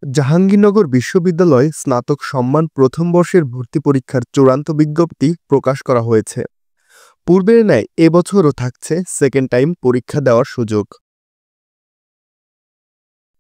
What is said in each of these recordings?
জাহাঙ্গীরনগর বিশ্ববিদ্যালয় স্নাতক সম্মান প্রথম বর্ষের ভর্তি পরীক্ষার চূড়ান্ত বিজ্ঞপ্তি প্রকাশ করা হয়েছে। পূর্বের ন্যায় এবছরও থাকছে সেকেন্ড টাইম পরীক্ষা দেওয়ার সুযোগ।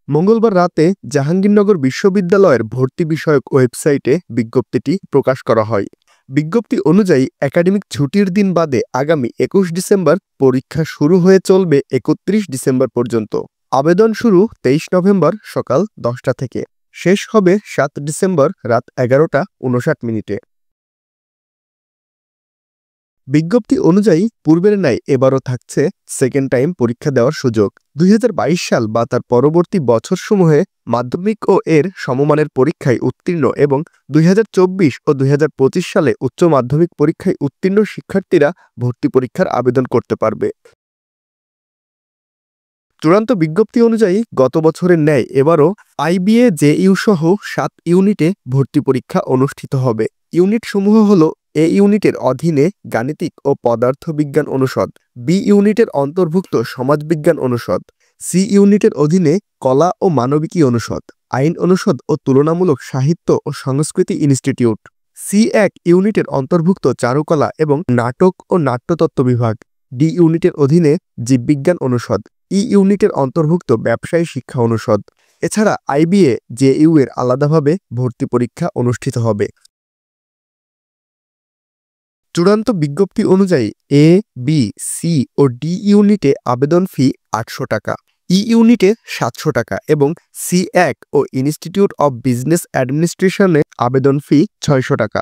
মঙ্গলবার রাতে জাহাঙ্গীরনগর বিশ্ববিদ্যালয়ের ভর্তি বিষয়ক ওয়েবসাইটে বিজ্ঞপ্তিটি প্রকাশ করা হয়। বিজ্ঞপ্তি অনুযায়ী একাডেমিক ছুটির দিন বাদে আগামী ২১ ডিসেম্বর পরীক্ষা শুরু হয়ে চলবে ৩১ ডিসেম্বর পর্যন্ত। আবেদন শুরু ২৩ নভেম্বর সকাল ১০টা থেকে, শেষ হবে ৭ ডিসেম্বর রাত ১১টা ৫৯ মিনিটে। বিজ্ঞপ্তি অনুযায়ী পূর্বের ন্যায় এবারও থাকছে সেকেন্ড টাইম পরীক্ষা দেওয়ার সুযোগ। ২০২২ সাল বা তার পরবর্তী বছরসমূহে মাধ্যমিক ও এর সমমানের পরীক্ষায় উত্তীর্ণ এবং ২০২৪ ও ২০২৫ সালে উচ্চ মাধ্যমিক পরীক্ষায় উত্তীর্ণ শিক্ষার্থীরা ভর্তি পরীক্ষার আবেদন করতে পারবে। চূড়ান্ত বিজ্ঞপ্তি অনুযায়ী গত বছরের ন্যায় এবারও আইবিএ জেইউ সহ ৭ ইউনিটে ভর্তি পরীক্ষা অনুষ্ঠিত হবে। ইউনিটসমূহ হল: এ ইউনিটের অধীনে গাণিতিক ও পদার্থবিজ্ঞান অনুষদ, বি ইউনিটের অন্তর্ভুক্ত সমাজবিজ্ঞান অনুষদ, সি ইউনিটের অধীনে কলা ও মানবিকী অনুষদ, আইন অনুষদ ও তুলনামূলক সাহিত্য ও সংস্কৃতি ইনস্টিটিউট, সি1 ইউনিটের অন্তর্ভুক্ত চারুকলা এবং নাটক ও নাট্যতত্ত্ব বিভাগ, ডি ইউনিটের অধীনে জীববিজ্ঞান অনুষদ, ই ইউনিটের অন্তর্ভুক্ত ব্যবসায় শিক্ষা অনুষদ। এছাড়া আইবিএ জেইউ এর আলাদাভাবে ভর্তি পরীক্ষা অনুষ্ঠিত হবে। চূড়ান্ত বিজ্ঞপ্তি অনুযায়ী এ, বি, সি ও ডি ইউনিটে আবেদন ফি ৮০০ টাকা, ই ইউনিটে ৭০০ টাকা এবং সি1 ও ইনস্টিটিউট অব বিজনেস অ্যাডমিনিস্ট্রেশনে আবেদন ফি ৬০০ টাকা।